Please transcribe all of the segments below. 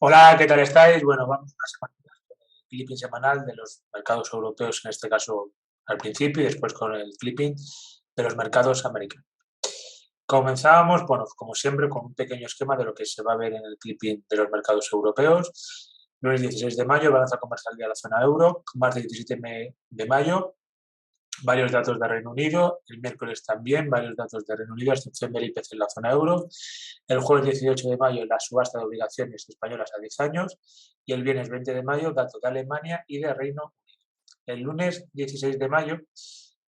Hola, ¿qué tal estáis? Bueno, vamos una semana más con el clipping semanal de los mercados europeos, en este caso al principio y después con el clipping de los mercados americanos. Comenzábamos, bueno, como siempre, con un pequeño esquema de lo que se va a ver en el clipping de los mercados europeos. Lunes 16 de mayo, balanza comercial de la zona euro. Martes 17 de mayo, varios datos de Reino Unido, el miércoles también varios datos de Reino Unido, a excepción del IPC en la zona euro, el jueves 18 de mayo la subasta de obligaciones españolas a 10 años y el viernes 20 de mayo datos de Alemania y de Reino Unido. El lunes 16 de mayo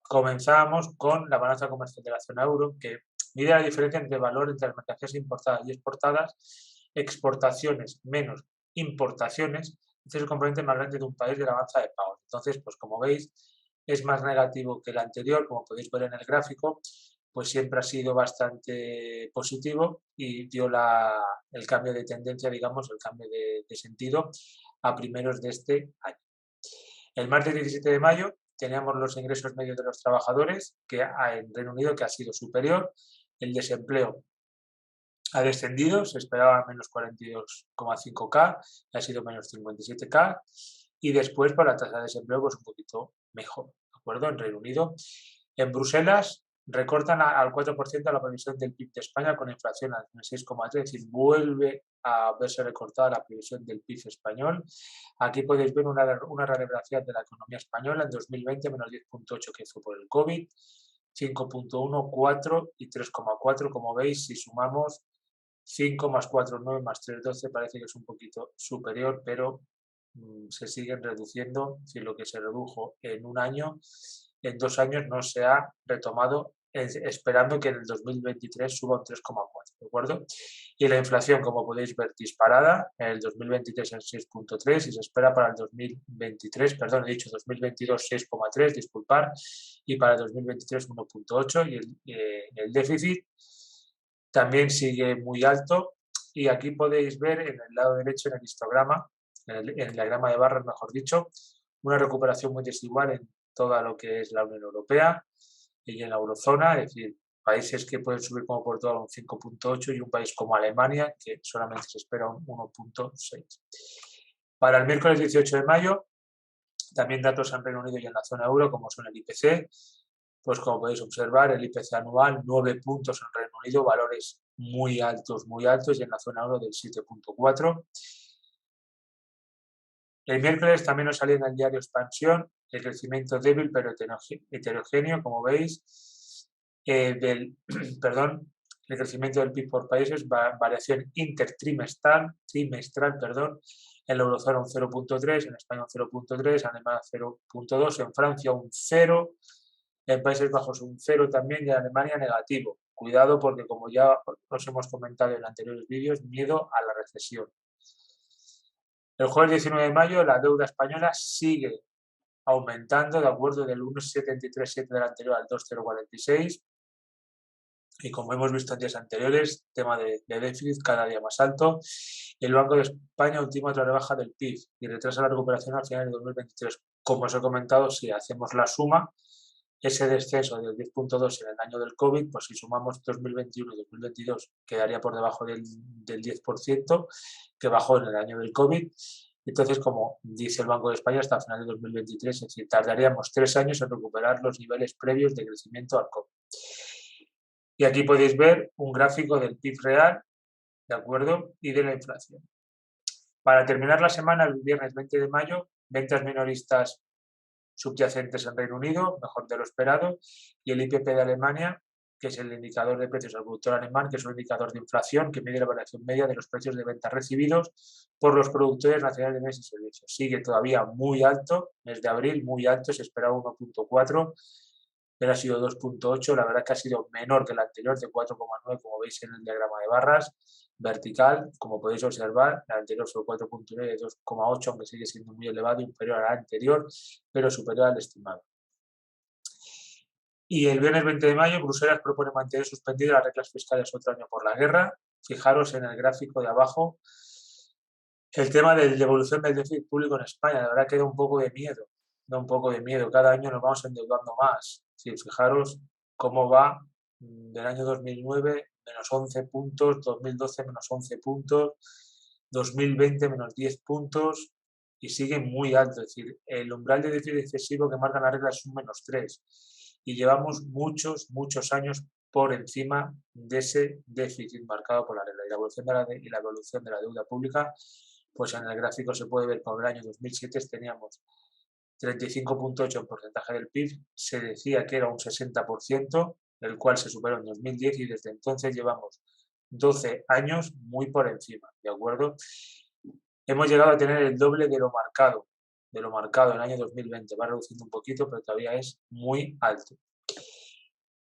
comenzábamos con la balanza comercial de la zona euro, que mide la diferencia entre valor entre las mercancías importadas y exportadas, exportaciones menos importaciones. Este es el componente más grande de un país de la balanza de pagos. Entonces, pues como veis, es más negativo que el anterior, como podéis ver en el gráfico, pues siempre ha sido bastante positivo y dio el cambio de tendencia, digamos, el cambio de sentido a primeros de este año. El martes 17 de mayo teníamos los ingresos medios de los trabajadores que en Reino Unido que ha sido superior, el desempleo ha descendido, se esperaba menos 42,5K, ha sido menos 57K y después para la tasa de desempleo pues un poquito mejor, ¿de acuerdo? En Reino Unido. En Bruselas recortan al 4% la previsión del PIB de España con inflación al 6,3, es decir, vuelve a verse recortada la previsión del PIB español. Aquí podéis ver una radiografía de la economía española en 2020, menos 10,8 que fue por el COVID, 5,1, 4 y 3,4. Como veis, si sumamos 5 más 4, 9 más 3, 12, parece que es un poquito superior, pero se siguen reduciendo. Si lo que se redujo en un año, en 2 años no se ha retomado, esperando que en el 2023 suba un 3,4, ¿de acuerdo? Y la inflación, como podéis ver, disparada, en el 2023 en 6,3 y se espera para el 2023, perdón, he dicho 2022 6,3, disculpar, y para el 2023 1,8 y el déficit también sigue muy alto y aquí podéis ver en el lado derecho en el histograma, en el diagrama de barras, mejor dicho, una recuperación muy desigual en toda lo que es la Unión Europea y en la eurozona, es decir, países que pueden subir como Portugal un 5,8 y un país como Alemania que solamente se espera un 1,6. Para el miércoles 18 de mayo, también datos en Reino Unido y en la zona euro, como son el IPC, pues como podéis observar, el IPC anual, 9 puntos en Reino Unido, valores muy altos, y en la zona euro del 7,4. El miércoles también nos salía en el diario Expansión el crecimiento débil pero heterogéneo, como veis, perdón, el crecimiento del PIB por países, variación intertrimestral, en la eurozona un 0,3, en España un 0,3, en Alemania 0,2, en Francia un 0, en Países Bajos un 0 también y en Alemania negativo. Cuidado porque, como ya os hemos comentado en anteriores vídeos, miedo a la recesión. El jueves 19 de mayo la deuda española sigue aumentando de acuerdo del 1,737 del anterior al 2,046 y como hemos visto en días anteriores, tema de déficit cada día más alto. El Banco de España ultima otra rebaja del PIB y retrasa la recuperación al final de 2023. Como os he comentado, si hacemos la suma, ese descenso del 10,2 en el año del COVID, pues si sumamos 2021 y 2022, quedaría por debajo del 10% que bajó en el año del COVID. Entonces, como dice el Banco de España, hasta final de 2023, es decir, tardaríamos 3 años en recuperar los niveles previos de crecimiento al COVID. Y aquí podéis ver un gráfico del PIB real, ¿de acuerdo? Y de la inflación. Para terminar la semana, el viernes 20 de mayo, ventas minoristas subyacentes en Reino Unido, mejor de lo esperado, y el IPP de Alemania, que es el indicador de precios al productor alemán, que es un indicador de inflación que mide la variación media de los precios de ventas recibidos por los productores nacionales de bienes y servicios. Sigue todavía muy alto, mes de abril muy alto, se esperaba 1,4, pero ha sido 2,8, la verdad que ha sido menor que el anterior de 4,9, como veis en el diagrama de barras, vertical, como podéis observar, el anterior fue 4,9 de 2,8, aunque sigue siendo muy elevado, inferior al anterior, pero superior al estimado. Y el viernes 20 de mayo, Bruselas propone mantener suspendidas las reglas fiscales otro año por la guerra. Fijaros en el gráfico de abajo el tema de la devolución del déficit público en España. La verdad que da un poco de miedo, Cada año nos vamos endeudando más. Sí, fijaros cómo va del año 2009, menos 11 puntos, 2012, menos 11 puntos. 2020 menos 10 puntos y sigue muy alto. Es decir, el umbral de déficit excesivo que marca la regla es un menos 3 y llevamos muchos años por encima de ese déficit marcado por la regla. Y la evolución de la deuda pública, pues en el gráfico se puede ver por el año 2007 teníamos 35,8 en porcentaje del PIB, se decía que era un 60%, el cual se superó en 2010 y desde entonces llevamos 12 años muy por encima, ¿de acuerdo? Hemos llegado a tener el doble de lo marcado en el año 2020, va reduciendo un poquito, pero todavía es muy alto.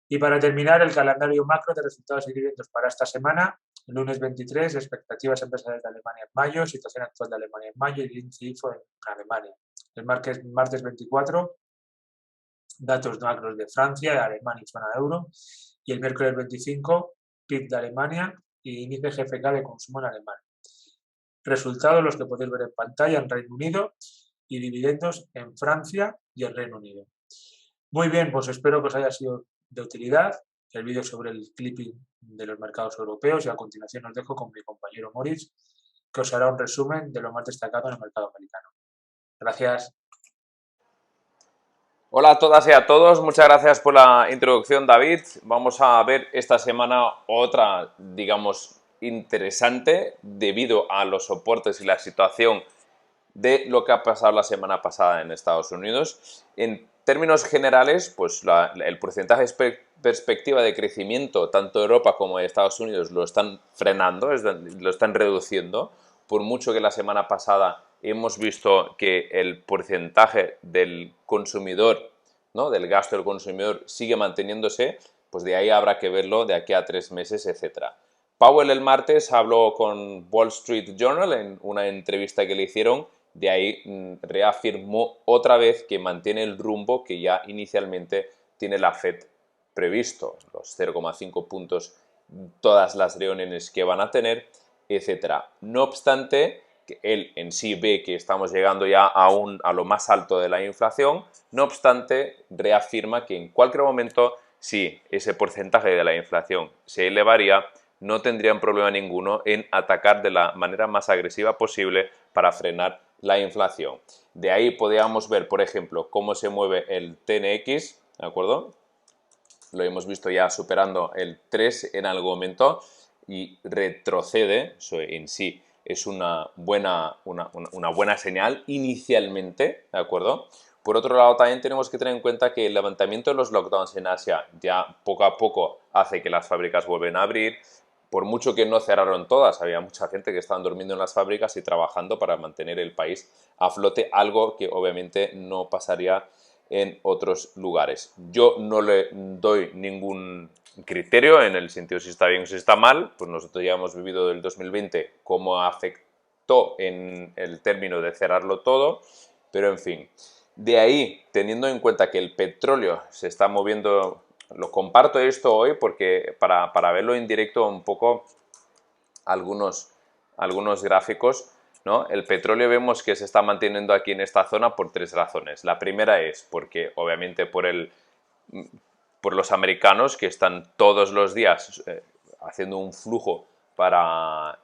Y para terminar, el calendario macro de resultados y dividendos para esta semana, lunes 23, expectativas empresariales de Alemania en mayo, situación actual de Alemania en mayo y el índice IFO en Alemania. El martes 24, datos macros de Francia, Alemania y zona euro. Y el miércoles 25, PIB de Alemania y índice GFK de consumo en Alemania. Resultados los que podéis ver en pantalla en Reino Unido y dividendos en Francia y en Reino Unido. Muy bien, pues espero que os haya sido de utilidad el vídeo sobre el clipping de los mercados europeos y a continuación os dejo con mi compañero Moritz, que os hará un resumen de lo más destacado en el mercado americano. Gracias. Hola a todas y a todos, muchas gracias por la introducción, David. Vamos a ver esta semana otra, digamos, interesante debido a los soportes y la situación de lo que ha pasado la semana pasada en Estados Unidos. En términos generales, pues el porcentaje de perspectiva de crecimiento tanto de Europa como de Estados Unidos lo están frenando, lo están reduciendo, por mucho que la semana pasada hemos visto que el porcentaje del consumidor, ¿no?, del gasto del consumidor sigue manteniéndose, pues de ahí habrá que verlo de aquí a 3 meses, etcétera. Powell el martes habló con Wall Street Journal en una entrevista que le hicieron. De ahí reafirmó otra vez que mantiene el rumbo que ya inicialmente tiene la Fed previsto, los 0,5 puntos, todas las reuniones que van a tener, etcétera. No obstante, que él en sí ve que estamos llegando ya a lo más alto de la inflación, no obstante, reafirma que en cualquier momento, si ese porcentaje de la inflación se elevaría, no tendrían problema ninguno en atacar de la manera más agresiva posible para frenar la inflación. De ahí podríamos ver, por ejemplo, cómo se mueve el TNX, ¿de acuerdo? Lo hemos visto ya superando el 3 en algún momento y retrocede, eso en sí es una buena señal inicialmente, ¿de acuerdo? Por otro lado, también tenemos que tener en cuenta que el levantamiento de los lockdowns en Asia ya poco a poco hace que las fábricas vuelvan a abrir. Por mucho que no cerraron todas, había mucha gente que estaban durmiendo en las fábricas y trabajando para mantener el país a flote, algo que obviamente no pasaría en otros lugares. Yo no le doy ningún criterio en el sentido si está bien o si está mal, pues nosotros ya hemos vivido del 2020 cómo afectó en el término de cerrarlo todo, pero en fin. De ahí, teniendo en cuenta que el petróleo se está moviendo, lo comparto esto hoy porque para verlo en directo un poco algunos gráficos, ¿no? El petróleo vemos que se está manteniendo aquí en esta zona por 3 razones. La primera es porque obviamente por los americanos que están todos los días haciendo un flujo para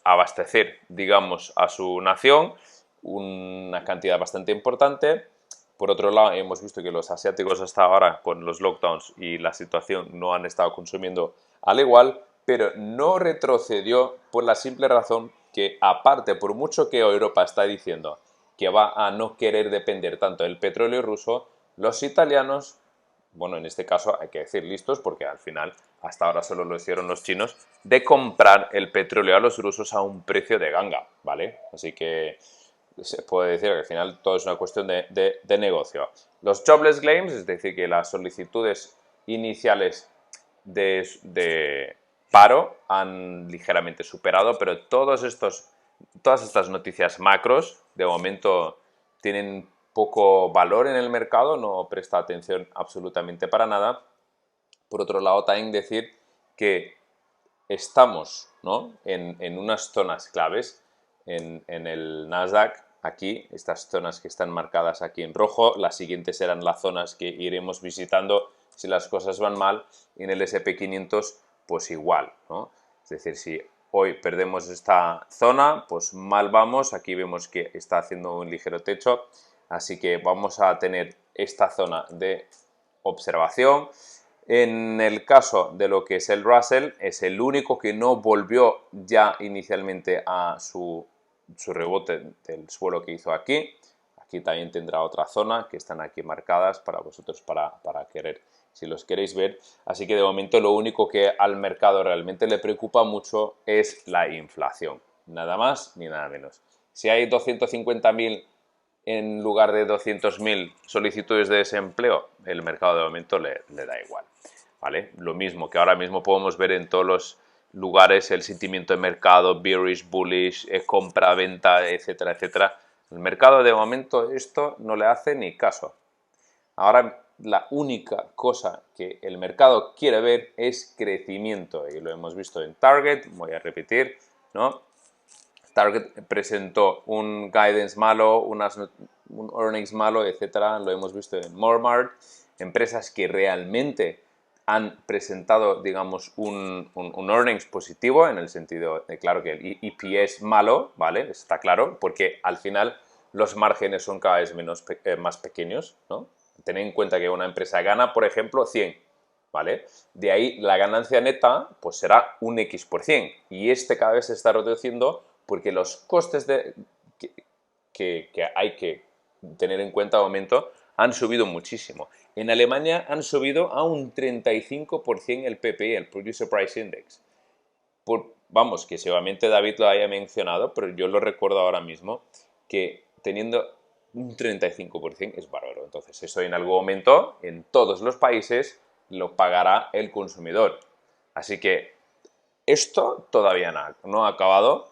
abastecer, digamos, a su nación, una cantidad bastante importante. Por otro lado, hemos visto que los asiáticos hasta ahora, con los lockdowns y la situación, no han estado consumiendo al igual, pero no retrocedió por la simple razón que, aparte, por mucho que Europa está diciendo que va a no querer depender tanto del petróleo ruso, los italianos, bueno, en este caso hay que decir listos, porque al final hasta ahora solo lo hicieron los chinos, de comprar el petróleo a los rusos a un precio de ganga, ¿vale? Así que se puede decir que al final todo es una cuestión de negocio. Los jobless claims, es decir, que las solicitudes iniciales de paro han ligeramente superado, pero todas estas noticias macros de momento tienen poco valor en el mercado, no presta atención absolutamente para nada. Por otro lado, también decir que estamos, ¿no?, en unas zonas claves en el Nasdaq. Aquí, estas zonas que están marcadas aquí en rojo, las siguientes serán las zonas que iremos visitando si las cosas van mal. Y en el S&P 500, pues igual, ¿no? Es decir, si hoy perdemos esta zona, pues mal vamos. Aquí vemos que está haciendo un ligero techo, así que vamos a tener esta zona de observación. En el caso de lo que es el Russell, es el único que no volvió ya inicialmente a su rebote del suelo que hizo aquí. Aquí también tendrá otra zona que están aquí marcadas para vosotros para querer, si los queréis ver. Así que de momento lo único que al mercado realmente le preocupa mucho es la inflación. Nada más ni nada menos. Si hay 250.000 en lugar de 200.000 solicitudes de desempleo, el mercado de momento le da igual, ¿vale? Lo mismo que ahora mismo podemos ver en todos los lugares, el sentimiento de mercado, bearish, bullish, compra, venta, etcétera, etcétera. El mercado de momento esto no le hace ni caso. Ahora la única cosa que el mercado quiere ver es crecimiento, y lo hemos visto en Target, voy a repetir, ¿no? Target presentó un guidance malo, un earnings malo, etcétera. Lo hemos visto en Walmart. Empresas que realmente han presentado, digamos, un earnings positivo, en el sentido de, claro, que el EPS malo, ¿vale? Está claro, porque al final los márgenes son cada vez más pequeños, ¿no? Tened en cuenta que una empresa gana, por ejemplo, 100, ¿vale? De ahí la ganancia neta, pues será un X%. Y cada vez se está reduciendo porque los costes que hay que tener en cuenta de aumento han subido muchísimo. En Alemania han subido a un 35% el PPI, el Producer Price Index. Vamos, que seguramente David lo haya mencionado, pero yo lo recuerdo ahora mismo, que teniendo un 35% es bárbaro. Entonces, eso en algún momento, en todos los países, lo pagará el consumidor. Así que esto todavía no ha acabado.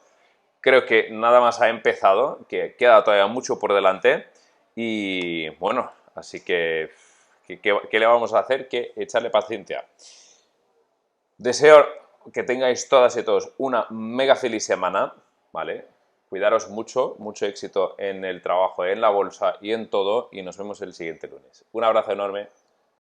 Creo que nada más ha empezado, que queda todavía mucho por delante. Y bueno, así que ¿qué le vamos a hacer? Que echarle paciencia. Deseo que tengáis todas y todos una mega feliz semana, ¿vale? Cuidaros mucho, mucho éxito en el trabajo, en la bolsa y en todo, y nos vemos el siguiente lunes. Un abrazo enorme.